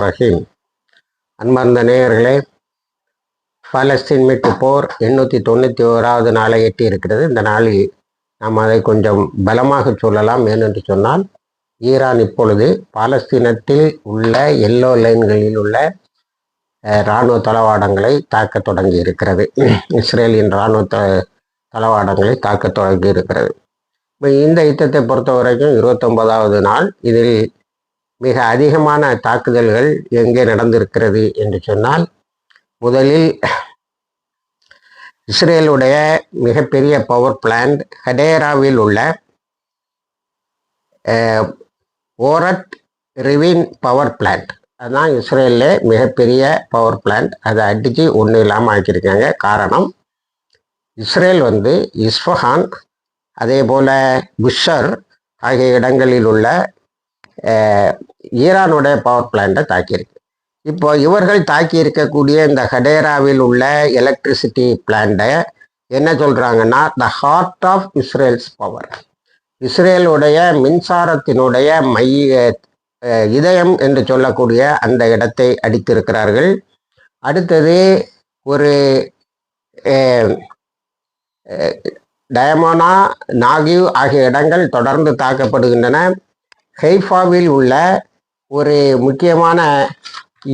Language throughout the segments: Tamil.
ரஹீம். அன்பார்ந்த நேயர்களே, பாலஸ்தீன் மீட்பு போர் 891வது நாளை எட்டி இருக்கிறது. இந்த நாளில் நாம் அதை கொஞ்சம் பலமாக சொல்லலாம். ஏனென்று சொன்னால், ஈரான் இப்பொழுது பாலஸ்தீனத்தில் உள்ள எல்லோ லைன்களில் உள்ள இராணுவ தளவாடங்களை தாக்க தொடங்கி இருக்கிறது. இஸ்ரேலின் இராணுவ தளவாடங்களை தாக்க தொடங்கி இருக்கிறது. இந்த யுத்தத்தை பொறுத்த வரைக்கும் 29வது நாள். இதில் மிக அதிகமான தாக்குதல்கள் எங்கே நடந்திருக்கிறது என்று சொன்னால், முதலில் இஸ்ரேலுடைய மிகப்பெரிய பவர் பிளான்ட் ஹடேராவில் உள்ள ஓரட் ரிவின் பவர் பிளான்ட், அதுதான் இஸ்ரேலில் மிகப்பெரிய பவர் பிளான்ட். அதை அடித்து ஒன்றும் இல்லாமல் ஆக்கியிருக்காங்க. காரணம், இஸ்ரேல் இஸ்ஃபஹான் அதே போல் புஷர் ஆகிய இடங்களில் உள்ள ஈரானுடைய பவர் பிளான்ட்டை தாக்கியிருக்கு. இப்போ இவர்கள் தாக்கி இருக்கக்கூடிய இந்த ஹடேராவில் உள்ள எலக்ட்ரிசிட்டி பிளான்ட்டை என்ன சொல்கிறாங்கன்னா, the heart of Israel's power, இஸ்ரேலுடைய மின்சாரத்தினுடைய இதயம் என்று சொல்லக்கூடிய அந்த இடத்தை அடித்திருக்கிறார்கள். அடுத்தது ஒரு டயமோனா, நாகிவ் ஆகிய இடங்கள் தொடர்ந்து தாக்கப்படுகின்றன. ஹைஃபாவில் உள்ள ஒரு முக்கியமான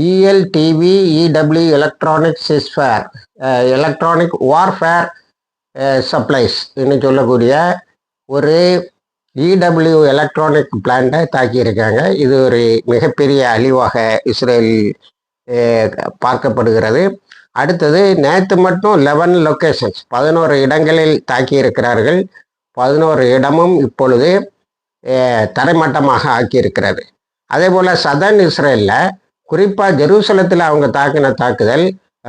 இஎல்டிவி இடபிள்யூ எலக்ட்ரானிக் வார்ஃபேர் சப்ளைஸ் என்று சொல்லக்கூடிய ஒரு இடபிள்யூ எலக்ட்ரானிக் பிளான்ட்டை தாக்கியிருக்காங்க. இது ஒரு மிகப்பெரிய அழிவாக இஸ்ரேல் பார்க்கப்படுகிறது. அடுத்தது, நேற்று மட்டும் 11 லொக்கேஷன்ஸ் 11 இடங்களில் தாக்கியிருக்கிறார்கள். 11 இடமும் இப்பொழுது தரைமட்டமாக ஆக்கியிருக்கிறது. அதே போல் சதர்ன் இஸ்ரேலில், குறிப்பாக ஜெருசலத்தில் அவங்க தாக்கின தாக்குதல்,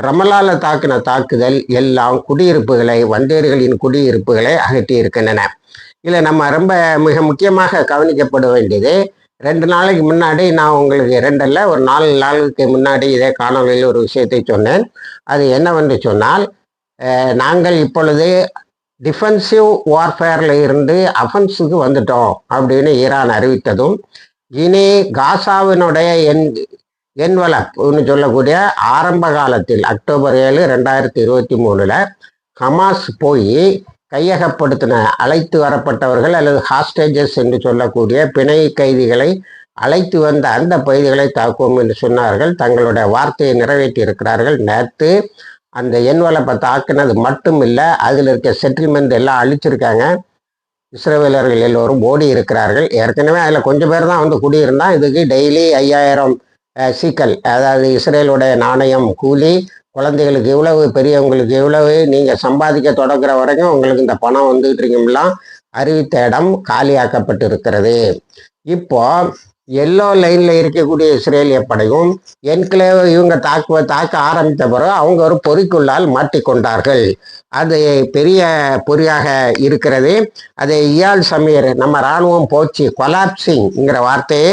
ரமலால தாக்கின தாக்குதல் எல்லாம் குடியிருப்புகளை, வந்தேர்களின் குடியிருப்புகளை அகற்றி இருக்கின்றன. இதில் நம்ம ரொம்ப மிக முக்கியமாக கவனிக்கப்பட வேண்டியது, 2 நாளைக்கு முன்னாடி நான் உங்களுக்கு 2 இல்லை, ஒரு 4 நாளுக்கு முன்னாடி இதே காணொலியில் ஒரு விஷயத்தை சொன்னேன். அது என்னவென்று சொன்னால், நாங்கள் இப்பொழுது டிஃபென்சிவ் வார்ஃபேரில் இருந்து அஃபென்ஸுக்கு வந்துட்டோம் அப்படின்னு ஈரான் அறிவித்ததும், இனி காசாவினுடைய என்வலப்னு சொல்லக்கூடிய ஆரம்ப காலத்தில் அக்டோபர் 7, 2023 ஹமாஸ் போய் கையகப்படுத்தின அழைத்து வரப்பட்டவர்கள் அல்லது ஹாஸ்டேஜஸ் என்று சொல்லக்கூடிய பிணை கைதிகளை அழைத்து வந்த அந்த பகுதிகளை தாக்குவோம் என்று சொன்னார்கள். தங்களுடைய வார்த்தையை நிறைவேற்றி இருக்கிறார்கள். நேற்று அந்த என்வலப்பை தாக்குனது மட்டும் இல்லை, அதில் இருக்க செட்டில்மெண்ட் எல்லாம் அழிச்சிருக்காங்க. இஸ்ரேலர்கள் எல்லோரும் ஓடி இருக்கிறார்கள். ஏற்கனவே அதில் கொஞ்சம் பேர் தான் குடியிருந்தான். இதுக்கு டெய்லி 5000 சீக்கல், அதாவது இஸ்ரேலுடைய நாணயம் கூலி. குழந்தைகளுக்கு இவ்வளவு, பெரியவங்களுக்கு இவ்வளவு, நீங்கள் சம்பாதிக்க தொடங்குற வரைக்கும் உங்களுக்கு இந்த பணம் வந்துகிட்டு இருக்கீங்கலாம் அறிவித்த இடம் காலியாக்கப்பட்டு இருக்கிறது. இப்போ எல்லோ லைனில் இருக்கக்கூடிய இஸ்ரேலிய படையும் என்கிளேவ் இவங்க தாக்க ஆரம்பித்த பிறகு அவங்க ஒரு பொறிக்குள்ளால் மாட்டிக்கொண்டார்கள். அது பெரிய பொறியாக இருக்கிறது. அதை இயால் சமீர், நம்ம இராணுவம் போச்சு கொலாப்சிங்கிற வார்த்தையை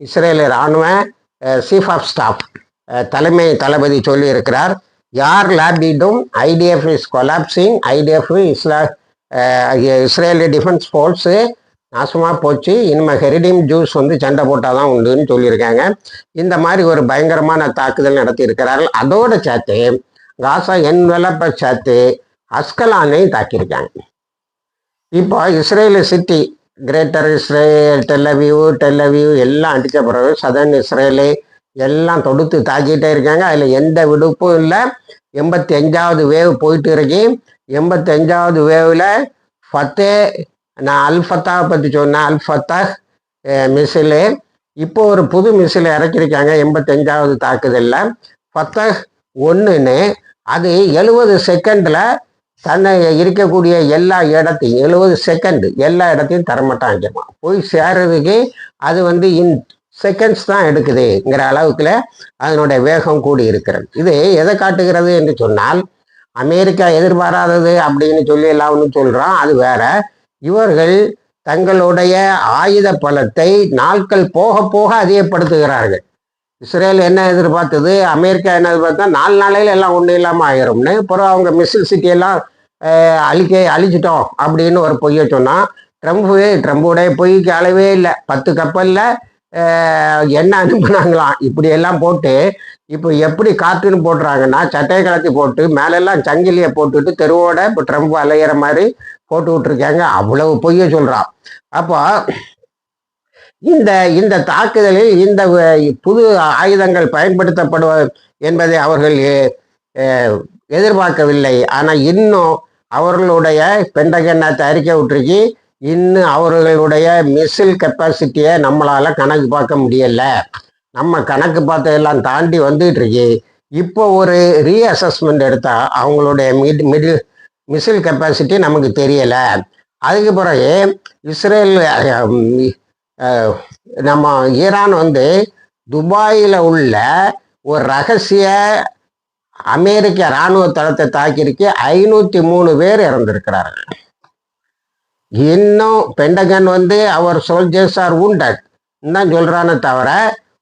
இஸ்ரேல் இராணுவ சீஃப் ஆஃப் ஸ்டாஃப் தலைமை தளபதி சொல்லி இருக்கிறார். யார் லாபிடும் IDF is collapsing, IDF Israeli defence force நாசமாக போச்சு, இனிமேல் ஹெரிடிம் ஜூஸ் சண்டை போட்டால் தான் உண்டுன்னு சொல்லியிருக்காங்க. இந்த மாதிரி ஒரு பயங்கரமான தாக்குதல் நடத்தி இருக்கிறார்கள். அதோடு சேர்த்து காசா என்வெலப்பை சேர்த்து அஸ்கலானையும் தாக்கியிருக்காங்க. இப்போ Israel city, greater Israel, Tel Aviv எல்லாம் அடித்த பிறகு சதர்ன் இஸ்ரேலு எல்லாம் தொடுத்து தாக்கிட்டே இருக்காங்க. அதில் எந்த விடுப்பும் இல்லை. 85வது வேவ் போயிட்டு இருக்கு. 85வது வேவில் ஃபத்தே, நான் அல்ஃபத்தாவை பற்றி சொன்னேன், அல்ஃபத்தா மிசிலு இப்போ ஒரு புது மிசிலை இறக்கியிருக்காங்க 85வது தாக்குதலில். ஃபத்தஹ் 1ன்னு அது 70 செகண்டில் தன்னை இருக்கக்கூடிய எல்லா இடத்தையும் 70 செகண்ட் எல்லா இடத்தையும் தரமாட்டான் ஆக்கிடுமா. போய் சேர்றதுக்கு அது இன் செகண்ட்ஸ் தான் எடுக்குதுங்கிற அளவுக்குல அதனுடைய வேகம் கூடி இருக்கிறது. இது எதை காட்டுகிறது என்று சொன்னால், அமெரிக்கா எதிர்பாராதது அப்படின்னு சொல்லி எல்லாம் சொல்கிறான், அது வேற. இவர்கள் தங்களுடைய ஆயுத பலத்தை நாட்கள் போக போக அதிகப்படுத்துகிறார்கள். இஸ்ரேல் என்ன எதிர்பார்த்தது, அமெரிக்கா என்ன எதிர்பார்த்தா 4 நாளையில் எல்லாம் ஒன்றும் இல்லாமல் ஆயிரும்னு. அப்புறம் அவங்க மிசில் சிட்டியெல்லாம் அழிச்சிட்டோம் அப்படின்னு ஒரு பொய்யை சொன்னான். ட்ரம்புடைய பொய்க்கு அளவே இல்லை. 10 கப்பலில் என்ன அனுப்புனாங்களாம். இப்படி எல்லாம் போட்டு இப்போ எப்படி கார்ட்டூன் போடுறாங்கன்னா, சட்டையை கலத்தி போட்டு மேலெல்லாம் சங்கிலியை போட்டுட்டு தெருவோட இப்போ ட்ரம்ப் அலையிற மாதிரி போட்டு விட்டுருக்காங்க. அவ்வளவு பொய்ய சொல்றான். அப்போ இந்த இந்த தாக்குதலில் இந்த புது ஆயுதங்கள் பயன்படுத்தப்படுவ என்பதை அவர்கள் எதிர்பார்க்கவில்லை. ஆனால் இன்னும் அவர்களுடைய பெண்டகன் அறிக்கை விட்டுருக்கு, இன்னும் அவர்களுடைய மிசில் கெப்பாசிட்டியை நம்மளால கணக்கு பார்க்க முடியல. நம்ம கணக்கு பார்த்ததெல்லாம் தாண்டி வந்துட்டு இருக்கு. இப்போ ஒரு ரீஅசஸ்மெண்ட் எடுத்தா அவங்களுடைய மிசில் கெப்பாசிட்டி நமக்கு தெரியல. அதுக்கு பிறகு இஸ்ரேல் நம்ம ஈரான் துபாயில் உள்ள ஒரு ரகசிய அமெரிக்க இராணுவ தளத்தை தாக்கியிருக்கு. 503 பேர் இறந்திருக்கிறார்கள். இன்னும் பெண்டகன் அவர் சோல்ஜர்ஸ் ஆர் wounded தான் சொல்றானே தவிர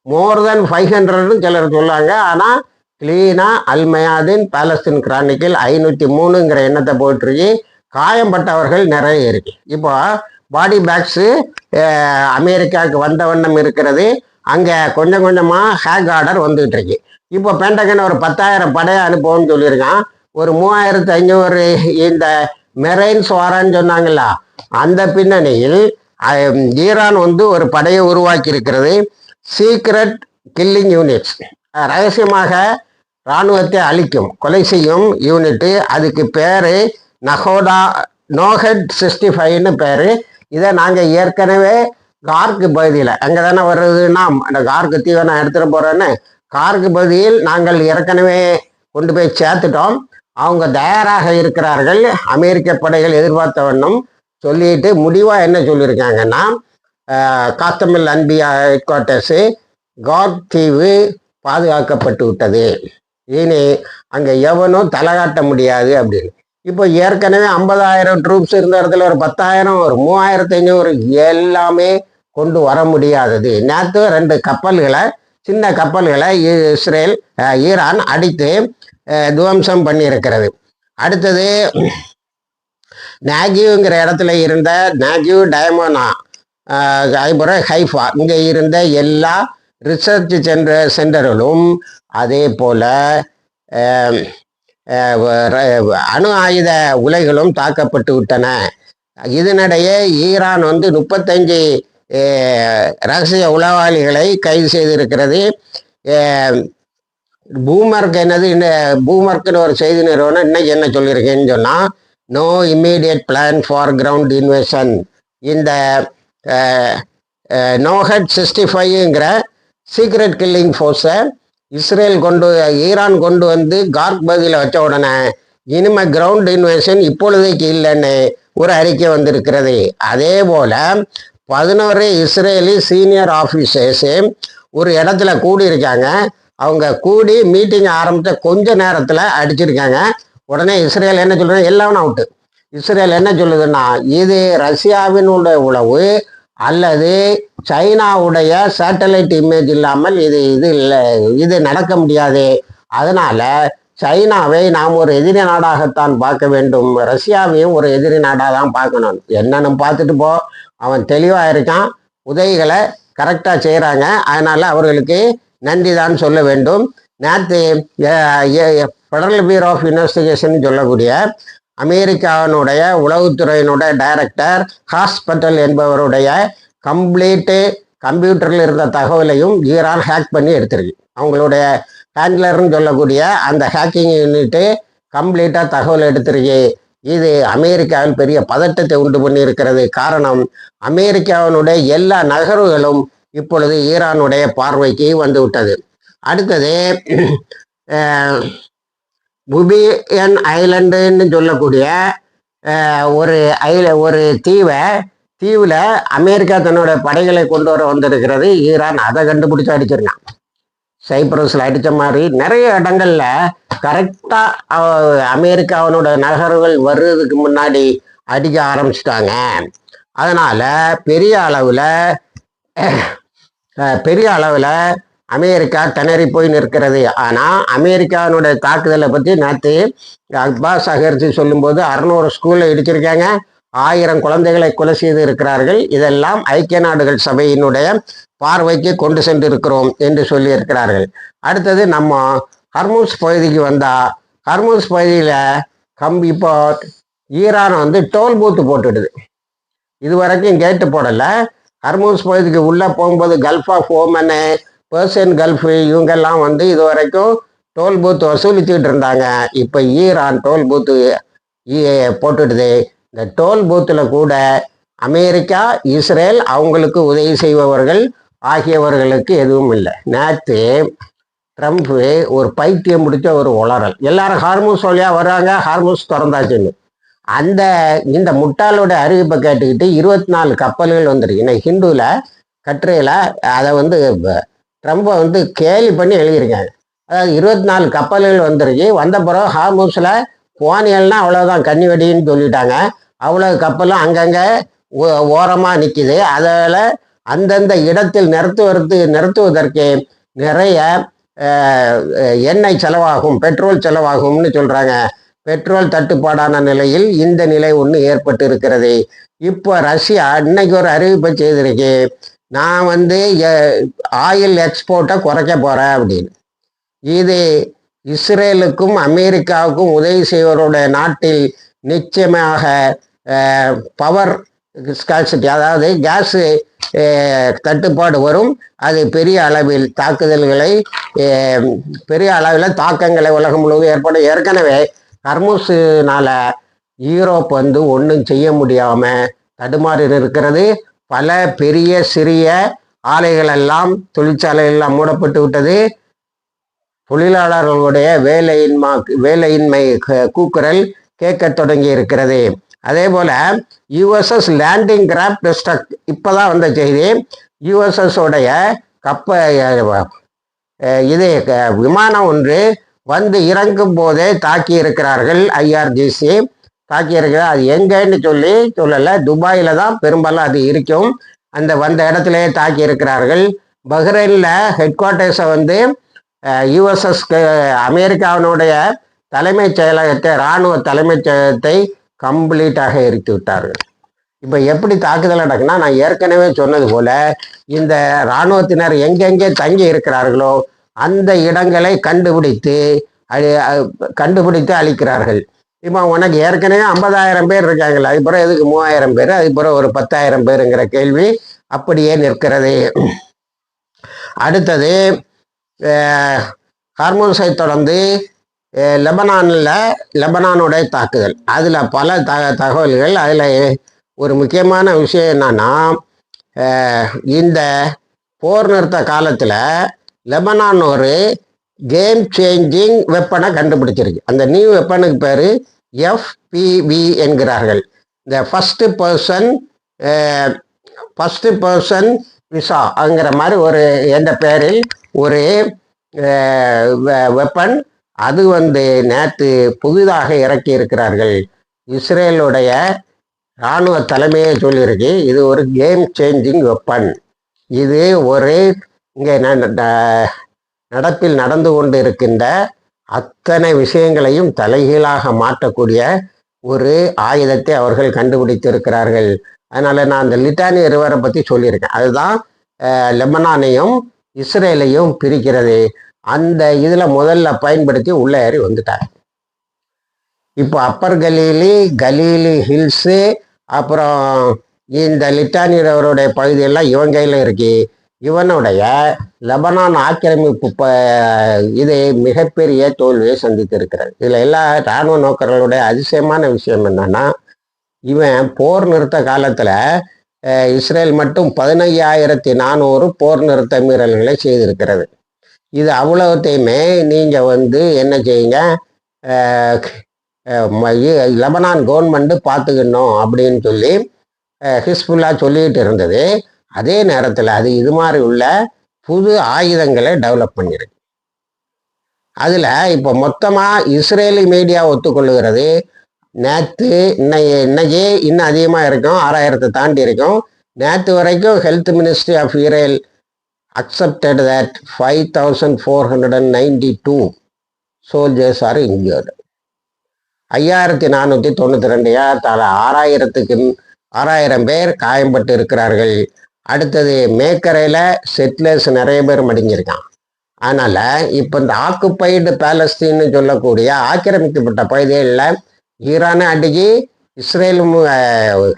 மோர் தென் 500 சிலர் சொல்லாங்க. ஆனால் கிளீனா அல்மயாதின் பாலஸ்தீன் கிரானிக்கில் 503ங்கிற எண்ணத்தை போயிட்டுருக்கு. காயம்பட்டவர்கள் நிறைய இருக்கு. இப்போ பாடி பேக்ஸு அமெரிக்காவுக்கு வந்த வண்ணம் இருக்கிறது. அங்கே கொஞ்சம் கொஞ்சமாக ஹேக் ஆர்டர் வந்துகிட்டு இருக்கு. இப்போ பெண்டகன் ஒரு 10,000 படையை அனுப்புவோம்னு சொல்லியிருக்கான். ஒரு 3,500 இந்த மெரைன்ஸ் வாரான்னு சொன்னாங்களா, அந்த பின்னணியில் ஈரான் ஒரு படையை உருவாக்கி இருக்கிறது. சீக்ரெட் கில்லிங் யூனிட்ஸ், ரகசியமாக இராணுவத்தை அழிக்கும் கொலை செய்யும் யூனிட்டு. அதுக்கு பேர் நோஹெட் 65ன்னு பேர். இதை நாங்கள் ஏற்கனவே கார்க்கு பகுதியில், அங்கே தானே வருதுன்னா அந்த கார்க்கு தீவை நான் எடுத்துகிட்டு போகிறேன்னு, கார்க்கு பகுதியில் நாங்கள் ஏற்கனவே கொண்டு போய் சேர்த்துட்டோம். அவங்க தயாராக இருக்கிறார்கள், அமெரிக்க படைகள் எதிர்பார்த்த வண்ணம் சொல்லிட்டு முடிவாக என்ன சொல்லியிருக்காங்கன்னா, காஸ்தமில் அன்பியா ஹெட் குவார்ட்டர்ஸு கார்க் தீவு பாதுகாக்கப்பட்டு விட்டது, இனி அங்கே எவனும் தலைகாட்ட முடியாது அப்படின்னு. இப்போ ஏற்கனவே 50,000 ட்ரூப்ஸ் இருந்த இடத்துல ஒரு 10,000, ஒரு 3,500 எல்லாமே கொண்டு வர முடியாதது. நேற்று 2 கப்பல்களை, சின்ன கப்பல்களை ஈரான் அடித்து துவம்சம் பண்ணியிருக்கிறது. அடுத்தது நாகியூங்கிற இடத்துல இருந்த நாகியூ, டயமோனா, ஹைஃபா இங்கே இருந்த எல்லா ரிசர்ச் சென்டர்களும் அதே போல அணு ஆயுத உலைகளும் தாக்கப்பட்டு விட்டன. இதனிடையே ஈரான் 35 ரகசிய உளவாளிகளை கைது செய்திருக்கிறது. பூமர்க் பூமர்க்குன்னு ஒரு செய்தி நிறுவனம் இன்னைக்கு என்ன சொல்லியிருக்கேன்னு சொன்னால், no immediate plan for ground invasion. இந்த நோஹெட் 65ங்கிற சீக்ரெட் கில்லிங் ஃபோர்ஸை ஈரான் கொண்டு கார்க் பகுதியில் வச்ச உடனே இனிமே கிரவுண்ட் இன்வேஷன் இப்பொழுதைக்கு இல்லைன்னு ஒரு அறிக்கை வந்திருக்கிறது. அதே போல 11 இஸ்ரேலி சீனியர் ஆஃபீஸர்ஸு ஒரு இடத்துல கூடியிருக்காங்க. அவங்க கூடி மீட்டிங் ஆரம்பித்த கொஞ்ச நேரத்தில் அடிச்சிருக்காங்க. உடனே இஸ்ரேல் என்ன சொல்றது, எல்லாம் அவுட்டு. இஸ்ரேல் என்ன சொல்லுதுன்னா, இது ரஷ்யாவினுடைய உளவு அல்லது சைனாவுடைய சேட்டலைட் இமேஜ் இல்லாமல் இது நடக்க முடியாது. அதனால சைனாவை நாம் ஒரு எதிரி நாடாகத்தான் பார்க்க வேண்டும், ரஷ்யாவையும் ஒரு எதிரி நாடாக தான் பார்க்கணும். என்னன்னு பார்த்துட்டு போ, அவன் தெளிவாக இருக்கான், உதவிகளை கரெக்டாக செய்கிறாங்க, அதனால அவர்களுக்கு நன்றி தான் சொல்ல வேண்டும். நேற்று ஃபெடரல் பியூரோ ஆஃப் இன்வெஸ்டிகேஷன் சொல்லக்கூடிய அமெரிக்காவினுடைய உளவுத்துறையினுடைய டைரக்டர் ஹாஸ்பிட்டல் என்பவருடைய கம்ப்ளீட்டு கம்ப்யூட்டரில் இருந்த தகவலையும் ஈரான் ஹேக் பண்ணி எடுத்திருக்கு. அவங்களுடைய ஹேண்ட்லர்னு சொல்லக்கூடிய அந்த ஹேக்கிங் யூனிட்டு கம்ப்ளீட்டாக தகவல் எடுத்திருக்கு. இது அமெரிக்காவில் பெரிய பதட்டத்தை உண்டு பண்ணி இருக்கிறது. காரணம், அமெரிக்காவினுடைய எல்லா நகர்வுகளும் இப்பொழுது ஈரானுடைய பார்வைக்கு வந்து விட்டது. அடுத்தது புபியன் ஐலண்டுன்னு சொல்லக்கூடிய ஒரு தீவில் அமெரிக்கா தன்னோட படைகளை கொண்டு வந்திருக்கிறது. ஈரான் அதை கண்டுபிடிச்சு அடிச்சிருக்கான். சைப்ரஸில் அடித்த மாதிரி நிறைய இடங்கள்ல கரெக்டாக அமெரிக்காவினோட நகர்வுகள் வர்றதுக்கு முன்னாடி அடிக்க ஆரம்பிச்சிட்டாங்க. அதனால பெரிய அளவில் அமெரிக்கா திணறி போய் நிற்கிறது. ஆனால் அமெரிக்காவினுடைய தாக்குதலை பற்றி நேற்று அப்பாஸ் அகர்ஜி சொல்லும்போது 600 ஸ்கூலை இடிச்சிருக்காங்க, 1000 குழந்தைகளை கொலை செய்து இருக்கிறார்கள். இதெல்லாம் ஐக்கிய நாடுகள் சபையினுடைய பார்வைக்கு கொண்டு சென்றிருக்கிறோம் என்று சொல்லியிருக்கிறார்கள். அடுத்தது நம்ம ஹர்மூஸ் பகுதிக்கு வந்தால், ஹர்மூஸ் பகுதியில் இப்போ ஈரான் வந்து டோல் பூத்து போட்டுடுது. இது வரைக்கும் கேட்டு போடலை. ஹர்மூஸ் பகுதிக்கு உள்ளே போகும்போது கல்ஃப் ஆஃப் ஓமனு, பெர்சியன் கல்ஃபு இவங்கெல்லாம் வந்து இது வரைக்கும் டோல் பூத் வசூலிச்சுக்கிட்டு இருந்தாங்க. இப்போ ஈரான் டோல் பூத்து போட்டுடுது. இந்த டோல் பூத்தில் கூட அமெரிக்கா, இஸ்ரேல், அவங்களுக்கு உதவி செய்பவர்கள் ஆகியவர்களுக்கு எதுவும் இல்லை. நேற்று ட்ரம்ப்பு ஒரு பைத்தியம் முடிச்ச ஒரு உளறல், எல்லாரும் ஹார்மூஸ் வழியாக வர்றாங்க, ஹார்மூஸ் திறந்தாச்சுன்னு. இந்த முட்டாளோட அறிவிப்பை கேட்டுக்கிட்டு 24 கப்பல்கள் வந்துருக்கு. இன்னைக்கு ஹிந்துவில் கட்டுரையில் அதை வந்து ட்ரம்பை வந்து கேலி பண்ணி எழுதியிருக்காங்க. அதாவது 24 கப்பல்கள் வந்துருக்கு. வந்த பிறகு ஹார்மூஸில் போனியல்னா அவ்வளோதான், கன்னி வெடின்னு சொல்லிட்டாங்க. அவ்வளோ கப்பலும் அங்கங்கே ஓரமாக நிற்கிது. அதில் அந்தந்த இடத்தில் நிறுத்துவதற்கு நிறைய எண்ணெய் செலவாகும், பெட்ரோல் செலவாகும்னு சொல்கிறாங்க. பெட்ரோல் தட்டுப்பாடான நிலையில் இந்த நிலை ஒன்று ஏற்பட்டு இருக்கிறது. இப்போ ரஷ்யா இன்னைக்கு ஒரு அறிவிப்பை செய்திருக்கு, நான் வந்து ஆயில் எக்ஸ்போர்ட்டை குறைக்க போகிறேன் அப்படின்னு. இது இஸ்ரேலுக்கும் அமெரிக்காவுக்கும் உதவி செய்வருடைய நாட்டில் நிச்சயமாக பவர் ஸ்கார்சிட்டி, அதாவது கேஸு தட்டுப்பாடு வரும். அது பெரிய அளவில் தாக்கங்களை உலகம் முழுவதும் ஏற்படும். ஏற்கனவே ஹர்மூஸ்னால யூரோப் வந்து ஒன்றும் செய்ய முடியாமல் தடுமாறி இருக்கிறது. பல பெரிய சிறிய ஆலைகளெல்லாம், தொழிற்சாலைகள்லாம் மூடப்பட்டு விட்டது. தொழிலாளர்களுடைய வேலையின்மை கூக்குரல் கேட்க தொடங்கி இருக்கிறது. அதே போல் யுஎஸ்எஸ் லேண்டிங் கிராஃப்ட் ஸ்ட்ரக், இப்போ தான் வந்த செய்தி. யுஎஸ்எஸ் உடைய விமானம் ஒன்று வந்து இறங்கும் போதே தாக்கி இருக்கிறார்கள். ஐஆர்ஜிசி தாக்கி இருக்கிறார். அது எங்கன்னு சொல்லலை, துபாயில் தான் பெரும்பாலும் அது இருக்கும். வந்த இடத்துலையே தாக்கி இருக்கிறார்கள். பஹ்ரைனில் ஹெட் குவார்ட்டர்ஸை வந்து யுஎஸ்எஸ் அமெரிக்காவினுடைய தலைமைச் செயலகத்தை, இராணுவ தலைமைச் செயலகத்தை கம்ப்ளீட்டாக எரித்து விட்டார்கள். இப்போ எப்படி தாக்குதல் நடக்குன்னா, நான் ஏற்கனவே சொன்னது போல இந்த இராணுவத்தினர் எங்கெங்கே தங்கி இருக்கிறார்களோ அந்த இடங்களை கண்டுபிடித்து அழிக்கிறார்கள். இப்போ உனக்கு ஏற்கனவே 50,000 பேர் இருக்காங்களா, அது பிறகு எதுக்கு 3,000 பேர், அது பிறகு ஒரு 10,000 பேருங்கிற கேள்வி அப்படியே நிற்கிறது. அடுத்தது ஹார்மூஸை தொடர்ந்து லெபனானுடைய தாக்குதல். அதில் பல தகவல்கள். அதில் ஒரு முக்கியமான விஷயம் என்னன்னா, இந்த போர் நிறுத்த காலத்தில் லெபனான் ஒரு கேம் சேஞ்சிங் வெப்பனை கண்டுபிடிச்சிருக்கு. அந்த நியூ வெப்பனுக்கு பேர் FPV என்கிறார்கள். இந்த ஃபஸ்ட்டு பர்சன் விசாங்கிற மாதிரி ஒரு என்ற பெயரில் ஒரு வெப்பன். அது வந்து நேற்று புதிதாக இறக்கி இருக்கிறார்கள். இஸ்ரேலுடைய இராணுவ தலைமையை சொல்லியிருக்கு, இது ஒரு கேம் சேஞ்சிங் வெப்பன். இது ஒரு இங்கே நடப்பில் நடந்து கொண்டு இருக்கின்ற அத்தனை விஷயங்களையும் தலைகீழாக மாற்றக்கூடிய ஒரு ஆயுதத்தை அவர்கள் கண்டுபிடித்து இருக்கிறார்கள். அதனால் நான் அந்த லிட்டானி ரிவரை பற்றி சொல்லியிருக்கேன். அதுதான் லெபனானையும் இஸ்ரேலையும் பிரிக்கிறது. அந்த இதில் முதல்ல பயன்படுத்தி உள்ளே ஏறி வந்துட்டாங்க. இப்போ அப்பர் கலீலி ஹில்ஸு, அப்புறம் இந்த லிட்டானி ரிவருடைய பகுதியெல்லாம் இவன் கையில் இருக்கு. இவனுடைய லெபனான் ஆக்கிரமிப்பு இது மிகப்பெரிய தோல்வியை சந்தித்து இருக்கிறது. இதில் எல்லா இராணுவ நோக்கர்களுடைய அதிசயமான விஷயம் என்னன்னா, இவன் போர் நிறுத்த காலத்தில் இஸ்ரேல் மட்டும் 15,400 போர் நிறுத்த மீறல்களை செய்திருக்கிறது. இது அவ்வளோத்தையுமே நீங்கள் வந்து என்ன செய்யுங்க, லெபனான் கவர்மெண்ட்டு பார்த்துக்கணும் அப்படின்னு சொல்லி ஹிஸ்புல்லா சொல்லிகிட்டு இருந்தது. அதே நேரத்தில் அது இது மாதிரி உள்ள புது ஆயுதங்களை டெவலப் பண்ணியிருக்கு. அதில் இப்போ மொத்தமாக இஸ்ரேலி மீடியா ஒத்துக்கொள்ளுகிறது, நேற்று இன்னைக்கு இன்னும் அதிகமாக இருக்கும், 6,000 தாண்டி இருக்கும். நேற்று வரைக்கும் health ministry of Israel accepted that 5,492 soldiers are injured. 5,492 6,000 பேர் காயம்பட்டு இருக்கிறார்கள். அடுத்தது மேக்கரையில் செட்டிலர்ஸ் நிறைய பேர் மடிஞ்சிருக்கான். அதனால் இப்போ இந்த ஆக்குப்பைடு பாலஸ்தீன்னு சொல்லக்கூடிய ஆக்கிரமிக்கப்பட்ட பகுதிகளில் ஈரானும் அடிக்கி, இஸ்ரேலும்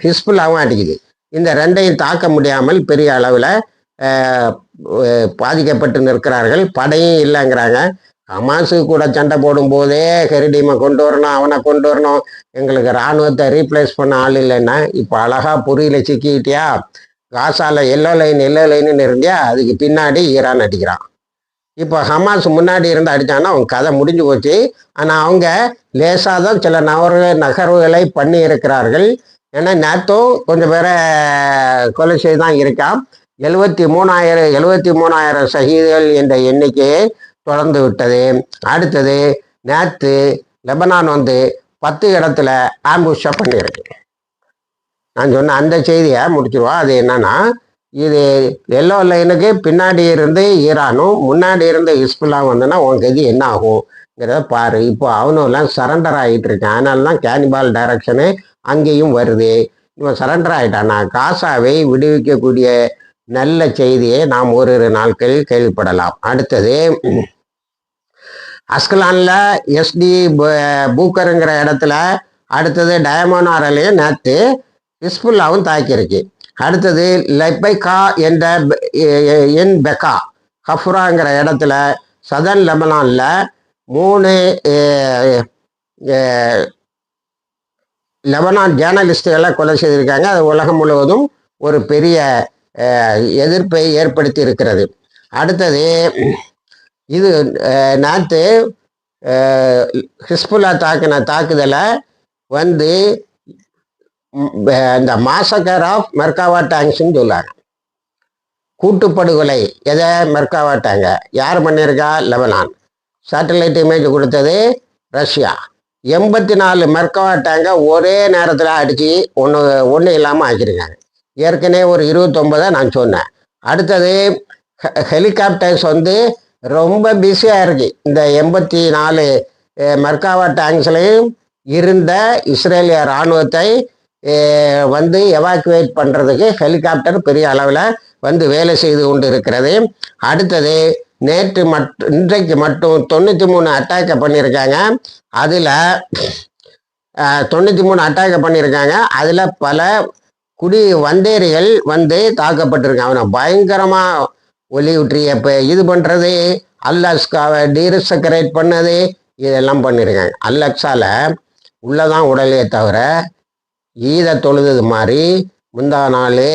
ஹிஸ்புல்லாவும் அடிக்குது. இந்த ரெண்டையும் தாக்க முடியாமல் பெரிய அளவில் பாதிக்கப்பட்டு நிற்கிறார்கள். படையும் இல்லைங்கிறாங்க. ஹமாஸு கூட சண்டை போடும்போதே ஹெரிடீமை கொண்டு வரணும், அவனை கொண்டு வரணும், எங்களுக்கு இராணுவத்தை ரீப்ளேஸ் பண்ண ஆள் இல்லைன்னா இப்போ அழகாக புரியல சிக்கிட்டியா, காசால எல்லோ லைன்னு இருந்தியா, அதுக்கு பின்னாடி ஈரான் அடிக்கிறான். இப்போ ஹமாஸ் முன்னாடி இருந்து அடித்தாங்கன்னா அவங்க கதை முடிஞ்சு போச்சு. ஆனால் அவங்க லேசாக தான் சில நகர்வுகளை பண்ணி இருக்கிறார்கள். ஏன்னா நேத்தோ கொஞ்சம் பேரை கொலை செய்து தான் இருக்கான். 73,000 ஷஹீதுகள் என்ற எண்ணிக்கையை தொடர்ந்து விட்டது. அடுத்தது நேற்று லெபனான் 10 இடத்துல ஆம்புஷா பண்ணியிருக்கு. நான் சொன்ன அந்த செய்தியை முடிச்சிருவோம். அது என்னன்னா, இது எல்லோ லைனுக்கு பின்னாடி இருந்து ஈரானும் முன்னாடி இருந்து ஹிஸ்புல்லாவும் வந்தோன்னா உனக்கு இது என்ன ஆகுங்கிறத பாரு. இப்போ அவனும் சரண்டர் ஆகிட்டு இருக்கான். அதனால தான் கேனிபால் டைரக்ஷனு அங்கேயும் வருது. இவன் சரண்டர் ஆகிட்டான்னா காசாவை விடுவிக்கக்கூடிய நல்ல செய்தியை நாம் ஓரிரு நாட்களில் கேள்விப்படலாம். அடுத்தது அஸ்கலானில் எஸ்டி பூக்கருங்கிற இடத்துல, அடுத்தது டயமோனாரிலையும் நேற்று ஹிஸ்புல்லாவும் தாக்கியிருக்கு. அடுத்தது லெபைகா என்ற பெக்கா ஹஃப்ராங்கிற இடத்துல சதன் லெபனானில் 3 லெபனான் ஜேர்னலிஸ்டுகளை கொலை செய்திருக்காங்க. அது உலகம் முழுவதும் ஒரு பெரிய எதிர்ப்பை ஏற்படுத்தி இருக்கிறது. அடுத்தது இது நேற்று ஹிஸ்புல்லா தாக்கின தாக்குதலை இந்த மாசக்கர் ஆஃப் மெர்காவா டேங்க்ஸ்ன்னு சொல்லுவாங்க. கூட்டுப்படுகொலை. எதை மெர்காவா டேங்க யார் பண்ணியிருக்கா? லெபனான். சேட்டலைட் இமேஜ் கொடுத்தது ரஷ்யா. 84 மெர்காவா டேங்கை ஒரே நேரத்தில் அடித்து ஒன்று இல்லாமல் ஆக்கியிருக்காங்க. ஏற்கனவே ஒரு 29 நான் சொன்னேன். அடுத்தது ஹெலிகாப்டர்ஸ் ரொம்ப பிஸியாக இருக்கு. இந்த 84 மெர்காவா டேங்க்ஸ்லையும் இருந்த இஸ்ரேலிய இராணுவத்தை எவாக்குவேட் பண்ணுறதுக்கு ஹெலிகாப்டர் பெரிய அளவில் வேலை செய்து கொண்டு இருக்கிறது. அடுத்தது இன்றைக்கு மட்டும் 93 அட்டாக்கை பண்ணியிருக்காங்க. அதில் 93 அட்டாக்கை பண்ணியிருக்காங்க. அதில் பல வந்தேரிகள் தாக்கப்பட்டிருக்காங்க. அவனை பயங்கரமாக ஒலிவுற்றிய இது பண்ணுறது, அல்லாஸ்காவை டீரிசக்கரேட் பண்ணது, இதெல்லாம் பண்ணியிருக்காங்க. அல்லக்ஸால உள்ளதான் உடலையே தவிர ஈத தொழுது மாதிரி முந்தா நாள்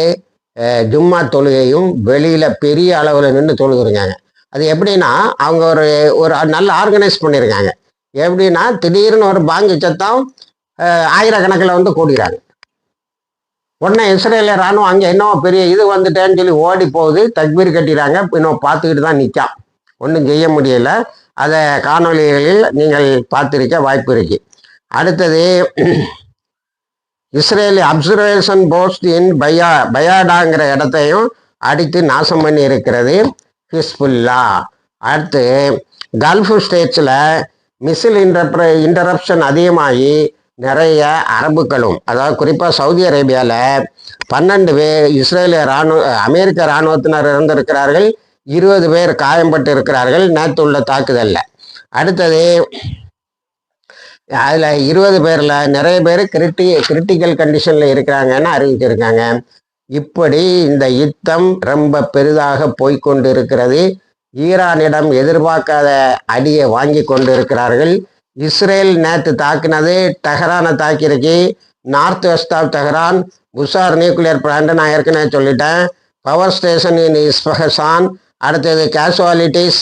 ஜும்மா தொழுகையும் வெளியில் பெரிய அளவில் நின்று தொழுதுருக்காங்க. அது எப்படின்னா அவங்க ஒரு நல்ல ஆர்கனைஸ் பண்ணியிருக்காங்க. எப்படின்னா திடீர்னு ஒரு பாங்கு சத்தம் ஆயிரக்கணக்கில் கூடுகிறாங்க. உடனே இஸ்ரேலிய இராணுவம் அங்கே இன்னும் பெரிய இது வந்துட்டேன்னு சொல்லி ஓடி போகுது. தக்பீர் கட்டிடுறாங்க. இன்னும் பார்த்துக்கிட்டு தான் நிற்கான். ஒன்றும் செய்ய முடியலை. அதை காணொலிகளில் நீங்கள் பார்த்துருக்க வாய்ப்பு இருக்கு. அடுத்தது இஸ்ரேலி அப்சர்வேஷன் போஸ்ட் இன் பயாடாங்கிற இடத்தையும் அடித்து நாசம் பண்ணி இருக்கிறது ஹிஸ்புல்லா. அடுத்து கல்ஃப் ஸ்டேட்ஸில் மிசில் இன்டரப்ஷன் அதிகமாகி நிறைய அரபுக்களும், அதாவது குறிப்பாக சவுதி அரேபியாவில் 12 பேர் இஸ்ரேலிய அமெரிக்க இராணுவத்தினர் இருந்திருக்கிறார்கள். 20 பேர் காயம்பட்டு இருக்கிறார்கள் நேற்று உள்ள தாக்குதலில். அடுத்தது அதில் 20 பேரில் நிறைய பேர் கிரிட்டிக்கல் கண்டிஷனில் இருக்கிறாங்கன்னு அறிவிச்சிருக்காங்க. இப்படி இந்த யுத்தம் ரொம்ப பெரிதாக போய்கொண்டு இருக்கிறது. ஈரானிடம் எதிர்பார்க்காத அடியை வாங்கி கொண்டு இருக்கிறார்கள். இஸ்ரேல் நேற்று தாக்கினது டெஹரானை தாக்கியிருக்கு. North west of Tehran Bushehr nuclear plant நான் ஏற்கனவே சொல்லிட்டேன். Power station in Isfahan. அடுத்தது casualties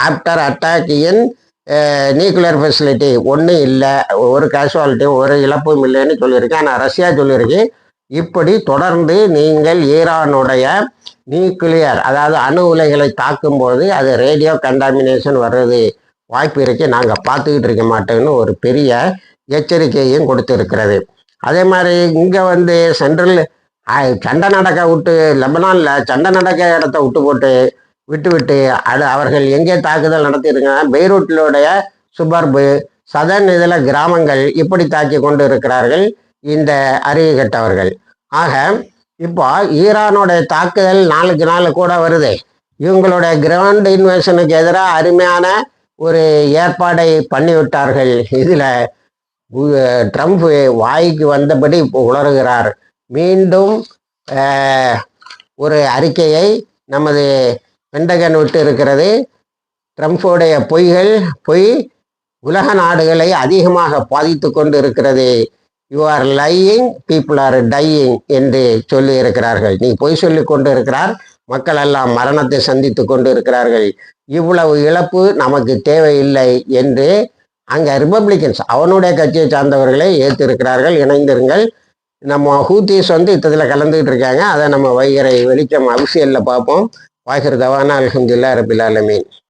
after attack in nuclear facility. ஒன்றும் இல்லை, ஒரு கேஷுவாலிட்டியும் ஒரு இழப்பும் இல்லைன்னு சொல்லியிருக்கேன். ஆனால் ரஷ்யா சொல்லியிருக்கு இப்படி தொடர்ந்து நீங்கள் ஈரானுடைய நியூக்ளியர் அதாவது அணு உலைகளை தாக்கும்போது அது ரேடியோ கண்டாமினேஷன் வர்றது வாய்ப்பு இருக்கு, நாங்கள் பார்த்துக்கிட்டு இருக்க மாட்டோம்னு ஒரு பெரிய எச்சரிக்கையும் கொடுத்துருக்கிறது. அதே மாதிரி இங்கே சென்ட்ரல் சண்டை நடக்க விட்டு லெபனானில் சண்டை நடக்க இடத்த விட்டு அது அவர்கள் எங்கே தாக்குதல் நடத்தியிருக்காங்க, பெய்ரூட்டிலுடைய சுபர்பு சதன் இதில் கிராமங்கள் இப்படி தாக்கி கொண்டு இருக்கிறார்கள் இந்த அறிவு கெட்டவர்கள். ஆக இப்போ ஈரானுடைய தாக்குதல் நாளுக்கு நாள் கூட வருது. இவங்களுடைய கிரவுண்ட் இன்வேஷனுக்கு எதிராக அருமையான ஒரு ஏற்பாடை பண்ணிவிட்டார்கள். இதில் ட்ரம்ப் வாய்க்கு வந்தபடி இப்போ உளறுகிறார். மீண்டும் ஒரு அறிக்கையை நமது பென்டகன் விட்டு இருக்கிறது. ட்ரம்ப்புடைய பொய் உலக நாடுகளை அதிகமாக பாதித்து கொண்டு இருக்கிறது. You are lying, people are dyeing என்று சொல்லி இருக்கிறார்கள். நீ பொய் சொல்லி கொண்டு இருக்கிறார், மக்கள் எல்லாம் மரணத்தை சந்தித்து கொண்டு இருக்கிறார்கள். இவ்வளவு இழப்பு நமக்கு தேவையில்லை என்று அங்கே ரிப்பப்ளிகன்ஸ் அவனுடைய கட்சியை சார்ந்தவர்களை ஏற்றிருக்கிறார்கள். இணைந்திருங்கள். நம்ம ஹூத்திஸ் இதில் கலந்துக்கிட்டு இருக்காங்க. அதை நம்ம வைகரை வெளிச்சம் அபிஷியலில் பார்ப்போம். வாய்கிற தவானா அல்ஹம்துலில்லாஹி ரபில் ஆலமீன்.